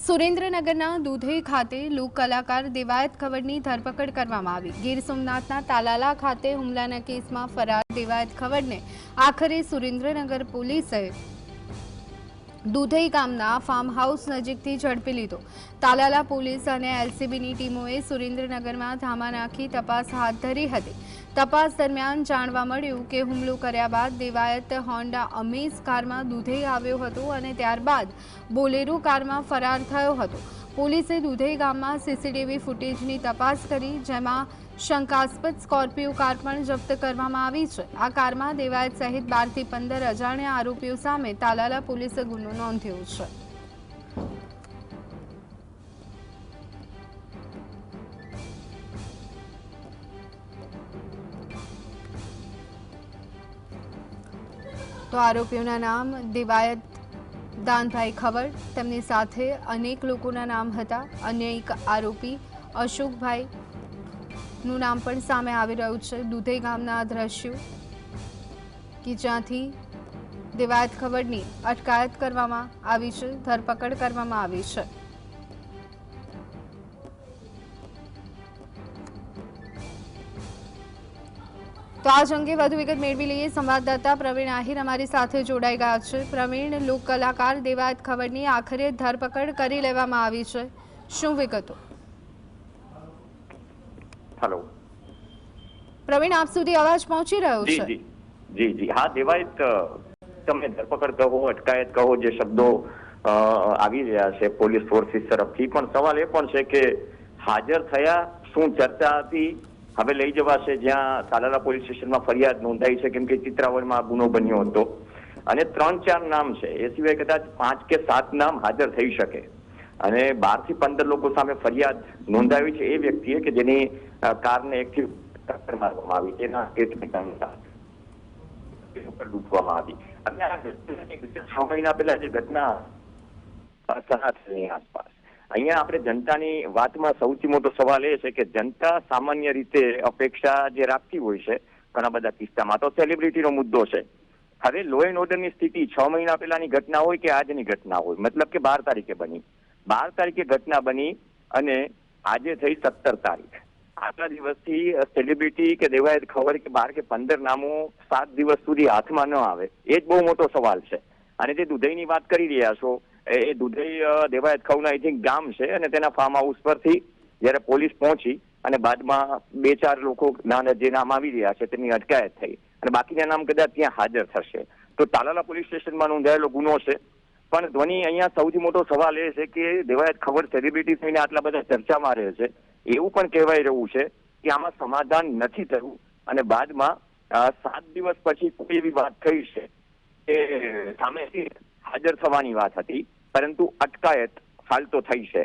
સુરેન્દ્રનગરના દુધઈ ખાતે લોક કલાકાર દેવાયત ખવડની ધરપકડ કરવામાં આવી। ગીર સોમનાથના તાલાલા ખાતે હુમલાના કેસમાં ફરાર દેવાયત ખવડને આખરે સુરેન્દ્રનગર પોલીસે દુધઈ ગામના ફાર્મ હાઉસ નજીકથી ઝડપી લીધો। તાલાલા પોલીસ અને એલસીબીની ટીમોએ સુરેન્દ્રનગરમાં ધામા નાખી તપાસ હાથ ધરી હતી। તપાસ દરમિયાન જાણવા મળ્યું કે હુમલો કર્યા બાદ દેવાયત હોન્ડા અમેઝ કારમાં દુધઈ આવ્યો હતો અને ત્યારબાદ બોલેરો કારમાં ફરાર થયો હતો। પોલીસે દુધઈ ગામમાં સીસીટીવી ફૂટેજની તપાસ કરી, જેમાં શંકાસ્પદ સ્કોર્પિયો કાર પણ જપ્ત કરવામાં આવી છે। આ કારમાં દેવાયત સહિત 12 થી 15 અજાણ્યા આરોપીઓ સામે તાલાલા પોલીસે ગુનો નોંધ્યો છે। તો આરોપીઓના નામ દેવાયત દાનભાઈ ખવડ, તેમની સાથે અનેક લોકોના નામ હતા। અન્ય એક આરોપી અશોકભાઈ નું નામ પણ સામે આવી રહ્યું છે। દુધઈ ગામના દ્રશ્યો કે જ્યાંથી દેવાયત ખવડની અટકાયત કરવામાં આવી છે, ધરપકડ કરવામાં આવી છે। તો આજ અંગે વધુ વિગત મેળવી લઈએ। સંવાદદાતા પ્રવીણ આહિર અમારી સાથે જોડાઈ ગયા છે। પ્રવીણ, લોક કલાકાર દેવાયત ખવડની આખરે ધરપકડ કરી લેવામાં આવી છે, શું વિગતો? हेलो प्रवीण, आप સુધી અવાજ પહોંચી રહ્યો છે? જી જી જી હા, દેવાયત તમે ધરપકડ કહો, અટકાયત કહો, જે શબ્દો આવી રહ્યા છે પોલીસ ફોર્સિસ તરફથી, પણ સવાલ એ પણ છે કે હાજર થયા, શું ચર્ચા હતી, હવે લઈ જવાશે જ્યાં તાલાલા પોલીસ સ્ટેશનમાં ફરિયાદ નોંધાઈ છે, કેમ કે ચિત્રાવળમાં ગુનો બન્યો હતો અને 3-4 નામ છે, એ સિવાય કદાચ 5 કે 7 નામ હાજર થઈ શકે અને 12 થી 15 લોકો સામે ફરિયાદ નોંધાવી છે એ વ્યક્તિએ કે જેની કારને એકથી ટક્કર મારવામાં આવી, તેના લૂંટવામાં આવી। અને આ 6 મહિના પહેલા જે ઘટના આસપાસ, અહીંયા આપણે જનતાની વાતમાં સૌથી મોટો સવાલ એ છે કે જનતા સામાન્ય રીતે અપેક્ષા જે રાખતી હોય છે ઘણા બધા કિસ્સામાં તો સેલિબ્રિટીનો મુદ્દો છે। હવે લો એન્ડ ઓર્ડરની સ્થિતિ 6 મહિના પહેલાની ઘટના હોય કે આજની ઘટના હોય, મતલબ કે 12 તારીખે બની, 12 તારીખે ઘટના બની અને આજે થઈ 17 તારીખ। આટલા દિવસથી સેલિબ્રિટી કે દેવાયત ખબર કે 12 કે 15 નામો 7 દિવસ સુધી હાથમાં ન આવે, એ જ બહુ મોટો સવાલ છે। અને જે દુધઈની વાત કરી રહ્યા છો, એ દુધઈ દેવાયત ખવનું આઈ થિંક ગામ છે અને તેના ફાર્મ હાઉસ પરથી જયારે પોલીસ પહોંચી અને બાદમાં 2-4 લોકો જે નામ આવી રહ્યા છે તેની અટકાયત થઈ અને બાકીના નામ કદાચ ત્યાં હાજર થશે। તો તાલાલા પોલીસ સ્ટેશનમાં નોંધાયેલો ગુનો છે। પણ ધ્વનિ, અહીંયા સૌથી મોટો સવાલ એ છે કે દેવાયત ખબર સેલિબ્રિટી થઈને આટલા બધા ચર્ચામાં રહે છે, એવું પણ કહેવાય રહ્યું છે કે આમાં સમાધાન નથી થયું અને બાદમાં 7 દિવસ પછી કોઈ એવી વાત થઈ છે કે સામેથી હાજર થવાની વાત હતી, પરંતુ અટકાયત હાલ તો થઈ છે।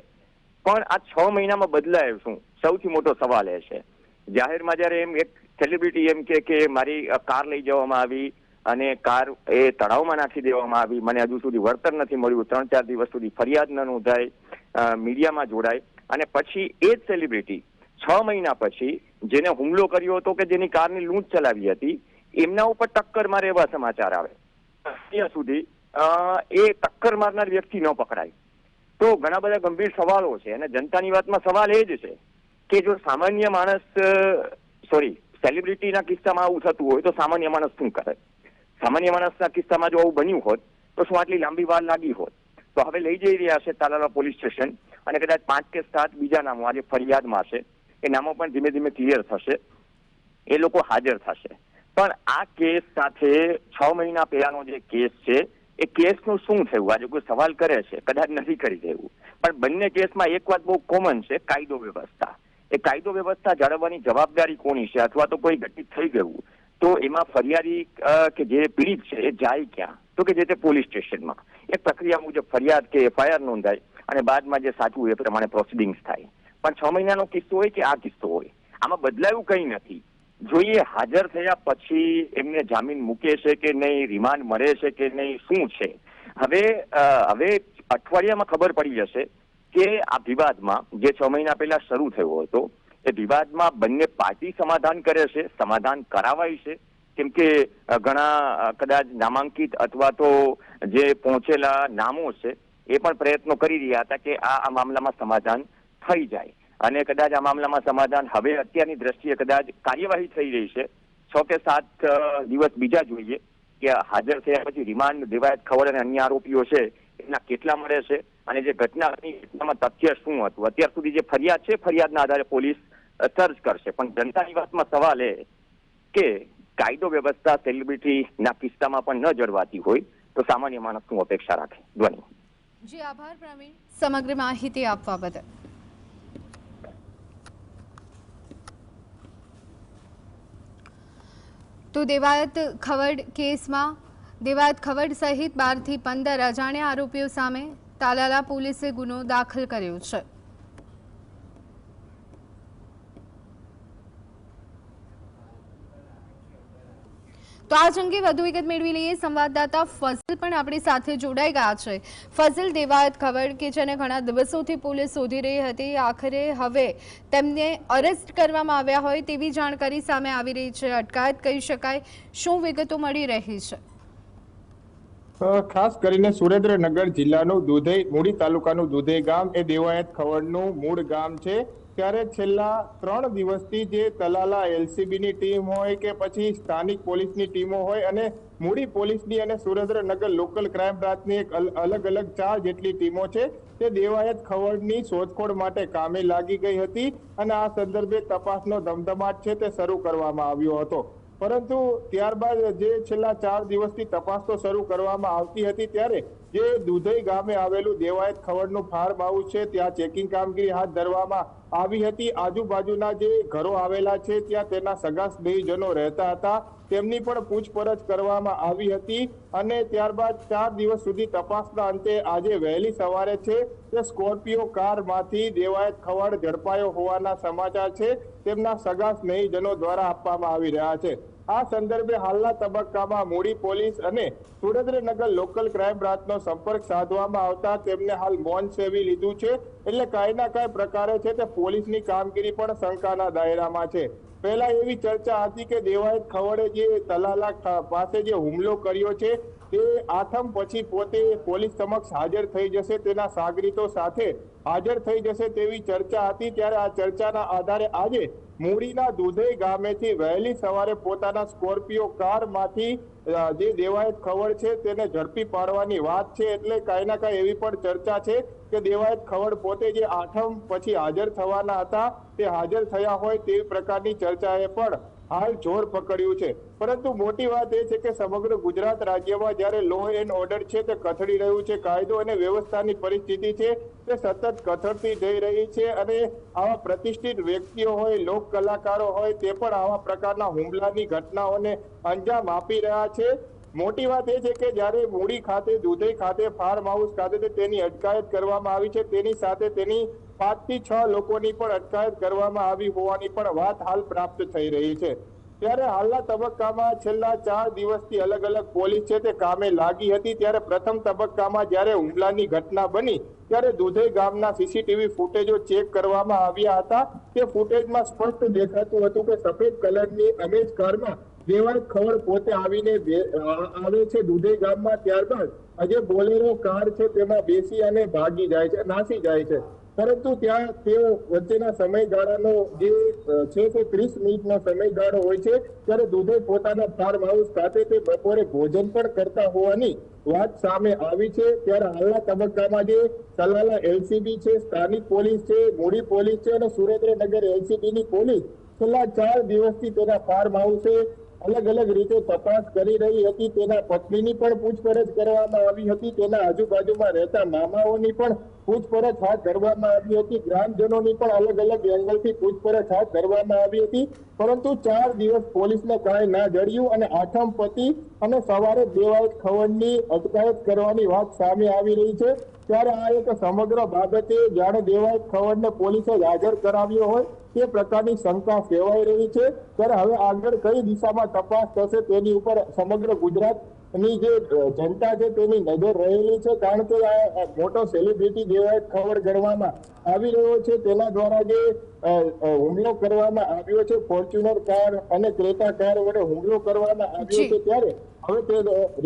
પણ આ 6 મહિનામાં બદલાયું શું, સૌથી મોટો સવાલ એ છે। જાહેરમાં જયારે એમ એક સેલિબ્રિટી એમ કે મારી કાર લઈ જવામાં આવી અને કાર એ તળાવમાં નાખી દેવામાં આવી, મને હજુ સુધી વળતર નથી મળ્યું, 3-4 દિવસ સુધી ફરિયાદ ન નોંધાય, મીડિયામાં જોડાય અને પછી એ જ સેલિબ્રિટી 6 મહિના પછી જેને હુમલો કર્યો હતો કે જેની કારની લૂંટ ચલાવી હતી, એમના ઉપર ટક્કર મારે એવા સમાચાર આવે, ત્યાં સુધી એ ટક્કર મારનાર વ્યક્તિ ન પકડાય। તો ઘણા બધા ગંભીર સવાલો છે અને જનતાની વાતમાં સવાલ એ જ છે કે જો સામાન્ય માણસ સેલિબ્રિટીના કિસ્સામાં આવું થતું હોય તો સામાન્ય માણસ શું કરે? સામાન્ય માણસના કિસ્સામાં જો આવું બન્યું હોત તો શું આટલી લાંબી વાર લાગી હોત? તો હવે લઈ જઈ રહ્યા છે તાલાલા પોલીસ સ્ટેશન અને કદાચ 5 કે 7 બીજા નામો આજે ફરિયાદમાં છે, એ નામો પણ ધીમે ધીમે ક્લિયર થશે, એ લોકો હાજર થશે। પણ આ કેસ સાથે 6 મહિના પહેલાનો જે કેસ છે એ કેસનું શું થયું આજે કોઈ સવાલ કરે છે, કદાચ નથી કરી દેવું, પણ બંને કેસમાં એક વાત બહુ કોમન છે, કાયદો વ્યવસ્થા। એ કાયદો વ્યવસ્થા જાળવવાની જવાબદારી કોની છે? અથવા તો કોઈ ઘટિત થઈ ગયું તો એમાં ફરિયાદી કે જે પીડિત છે એ જાય ક્યાં? તો કે જે તે પોલીસ સ્ટેશનમાં એક પ્રક્રિયા મુજબ ફરિયાદ કે એફઆઈઆર નોંધાય અને બાદમાં જે સાચું એ પ્રમાણે પ્રોસિડિંગ્સ થાય। પણ 6 મહિનાનો કિસ્સો હોય કે આ કિસ્સો હોય, આમાં બદલાયું કંઈ નથી। જોઈએ હાજર થયા પછી એમને જામીન મૂકે છે કે નહીં, રિમાન્ડ મળે છે કે નહીં, શું છે? હવે અઠવાડિયામાં ખબર પડી જશે કે આ વિવાદમાં જે 6 મહિના પહેલા શરૂ થયો હતો એ વિવાદમાં બંને પાર્ટી સમાધાન કરે છે, સમાધાન કરાવાય છે, કેમ કે ઘણા કદાચ નામાંકિત અથવા તો જે પહોંચેલા નામો છે એ પણ પ્રયત્નો કરી રહ્યા હતા કે આ મામલામાં સમાધાન થઈ જાય અને કદાચ આ મામલામાં સમાધાન હવે અત્યારની દ્રષ્ટિએ કદાચ કાર્યવાહી થઈ રહી છે. 6 કે 7 દિવસ બીજા જોઈએ કે હાજર થયા પછી રિમાન્ડ દેવાયત ખવડ અને અન્ય આરોપીઓ છે એના કેટલા મળે છે અને જે ઘટનામાં તથ્ય શું હતું. અત્યાર સુધી જે ફરિયાદ છે ફરિયાદના આધારે પોલીસ સર્ચ કરશે, પણ જનતાની વાતમાં સવાલ એ કે કાયદો વ્યવસ્થા સેલિબ્રિટીના કિસ્સામાં પણ ન જળવાતી હોય તો સામાન્ય માણસ શું અપેક્ષા રાખે. ધ્વનિ. જી આભાર પ્રવીણ, સમગ્ર માહિતી આપવા બદલ. તો દેવાયત ખવડ કેસમાં દેવાયત ખવડ સહિત 12 થી 15 અજાણ્યા આરોપીઓ સામે તાલાલા પોલીસે ગુનો દાખલ કર્યો છે. તો આ અંગે વધુ વિગત મેળવી લઈએ. સંવાદદાતા ફઝલ પણ આપણી સાથે જોડાઈ ગયા છે. ફઝલ, દેવાયત ખવડ કે જેને ઘણા દિવસોથી પોલીસ શોધી રહી હતી, આખરે હવે તેમને અરેસ્ટ કરવામાં આવ્યા હોય તેવી જાણકારી સામે આવી રહી છે. અટકાયત કહી શકાય, શું વિગતો મળી રહી છે? ખાસ કરીને સુરેન્દ્રનગર જિલ્લાનું દુધઈ મૂડી તાલુકાનું દુધઈ ગામ એ દેવાયત ખવડનું મૂળ ગામ છે. ત્યારે છેલ્લા 3 દિવસથી જે તલાલા એલસીબીની ટીમ હોય કે પછી સ્થાનિક પોલીસની ટીમો હોય અને મૂડી પોલીસની અને સુરેન્દ્રનગર લોકલ ક્રાઇમ બ્રાન્ચની એક અલગ 4 જેટલી ટીમો છે તે દેવાયત ખવડની શોધખોળ માટે કામે લાગી ગઈ હતી અને આ સંદર્ભે તપાસનો ધમધમાટ છે તે શરૂ કરવામાં આવ્યો હતો. પરંતુ ત્યારબાદ જે છેલ્લા 4 દિવસથી તપાસ તો શરૂ કરવામાં આવતી હતી ત્યારે જે દુધઈ ગામે આવેલું દેવાયત ખવડનું ફાર્મ હાઉસ છે ત્યાં ચેકિંગ કામગીરી હાથ ધરવામાં આવી હતી. આજુબાજુના જે ઘરો આવેલા છે ત્યાં તેના સગા સ્નેહીજનો રહેતા હતા, તેમની પણ પૂછપરછ કરવામાં આવી હતી અને ત્યારબાદ 4 દિવસ સુધી તપાસના અંતે આજે વહેલી સવારે છે તે સ્કોર્પિયો કારમાંથી દેવાયત ખવડ ઝડપાયો હોવાના સમાચાર છે તેમના સગા સ્નેહીજનો દ્વારા આપવામાં આવી રહ્યા છે. આ સંદર્ભે હાલના તબક્કામાં મૂડી પોલીસ અને સુરેન્દ્રનગર લોકલ ક્રાઇમ બ્રાન્ચનો સંપર્ક સાધવામાં આવતા તેમને હાલ મૌન સેવી લીધું છે. એટલે કાંઈ ના કાંઈ પ્રકારે છે તે પોલીસની કામગીરી પણ શંકાના દાયરામાં છે. પહેલા એવી ચર્ચા હતી કે દેવાયત ખવડે જે તલાલા પાસે જે હુમલો કર્યો છે તે 8મ પછી પોતે પોલીસ સમક્ષ હાજર થઈ જશે, તેના સાગરીતો સાથે હાજર થઈ જશે તેવી ચર્ચા હતી. ત્યારે આ ચર્ચાના આધારે આજે મૂડીના દુધઈ ગામેથી વહેલી સવારે પોતાના સ્કોર્પિયો કારમાંથી જે દેવાયત ખવડ છે તેને ઝડપી પાડવાની વાત છે. એટલે કાંઈ ના કાંઈ એવી પણ ચર્ચા છે કે દેવાયત ખવડ પોતે જે 8મ પછી હાજર થવાના હતા તે હાજર થયા હોય તેવી પ્રકારની ચર્ચાએ પણ હાલ જોર પકડ્યું છે. પરંતુ મોટી વાત એ છે કે સમગ્ર ગુજરાત રાજ્યમાં જ્યારે લો એન્ડ ઓર્ડર છે તે કથળી રહ્યું છે, કાયદો અને વ્યવસ્થાની પરિસ્થિતિ છે તે સતત કથળતી જઈ રહી છે અને આવા પ્રતિષ્ઠિત વ્યક્તિઓ હોય, લોક કલાકારો હોય તે પણ આવા પ્રકારના હુમલાની ઘટનાઓને અંજામ આપી રહ્યા છે. મોટી વાત એ છે કે જ્યારે મૂડી ખાતે દુધઈ ખાતે ફાર્મ હાઉસ ખાતે તેની અટકાયત કરવામાં આવી છે, તેની સાથે તેની 5 થી 6 લોકોની પણ અટકાયત કરવામાં આવી હોવાની પણ વાત હાલ પ્રાપ્ત થઈ રહી છે. ત્યારે હાલના તબક્કામાં છેલ્લા 4 દિવસથી અલગ પોલીસ છે તે કામે લાગી હતી. ત્યારે પ્રથમ તબક્કામાં જ્યારે હુમલાની ઘટના બની ત્યારે દુધઈ ગામના સીસીટીવી ફૂટેજો ચેક કરવામાં આવ્યા હતા. તે ફૂટેજમાં સ્પષ્ટ દેખાતું હતું કે સફેદ કલરની અમેજ કારમાં દેવાયત ખવડ પોતે આવીને આવે છે દુધઈ ગામમાં. ત્યારબાદ આજે બોલેરો કાર છે તેમાં બેસી અને ભાગી જાય છે, નાસી જાય છે. પરંતુ ત્યાં તેઓ વચ્ચેના સમયગાળાનો જે છે તે 30 મિનિટનો સમયગાળો હોય છે. ત્યારે દુધઈ પોતાના ફાર્મ હાઉસ ખાતે તે બપોરે ભોજન પણ કરતા હોવાની વાત સામે આવી છે. ત્યારે હાલના તબક્કામાં જે તલાલા એલસીબી છે, સ્થાનિક પોલીસ છે, મૂડી પોલીસ છે અને સુરેન્દ્રનગર એલસીબીની પોલીસ છેલ્લા 4 દિવસથી તેના ફાર્મ હાઉસે અલગ રીતે તપાસ કરી રહી હતી. તેના પત્નીની પણ પૂછપરછ કરવામાં આવી હતી, તેના આજુબાજુમાં રહેતા મામાઓની પણ પૂછપરછ હાથ ધરવામાં આવી હતી, ગ્રામજનોની પણ અલગ એંગલથી પૂછપરછ હાથ ધરવામાં આવી હતી. પરંતુ 4 દિવસ પોલીસને કાંઈ ના જડ્યું અને 8મ પતિ અને સવારે દેવાયત ખવડની અટકાયત કરવાની વાત સામે આવી રહી છે. ત્યારે આ એક સમગ્ર બાબતે જાણે દેવાયત ખવડને પોલીસે હાજર કરાવ્યો હોય તે પ્રકારની શંકા સેવાઈ રહી છે. ત્યારે હવે આગળ કઈ દિશામાં તપાસ થશે તેની ઉપર સમગ્ર ગુજરાત ની જે જનતા છે તેની નજર રહેલી છે, કારણ કે આ મોટો સેલિબ્રિટી દેવાયત ખબર ગણવામાં આવી રહ્યો છે. તેના દ્વારા જે હુમલો કરવામાં આવ્યો છે, ફોર્ચ્યુનર કાર અને ક્રેટા કાર વડે હુમલો કરવામાં આવ્યો છે, ત્યારે હવે તે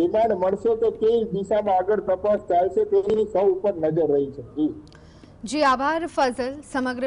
રિમાન્ડ મળશે કે કઈ દિશામાં આગળ તપાસ ચાલશે તેની સૌ ઉપર નજર રહી છે. જી આભાર ફઝલ. સમગ્ર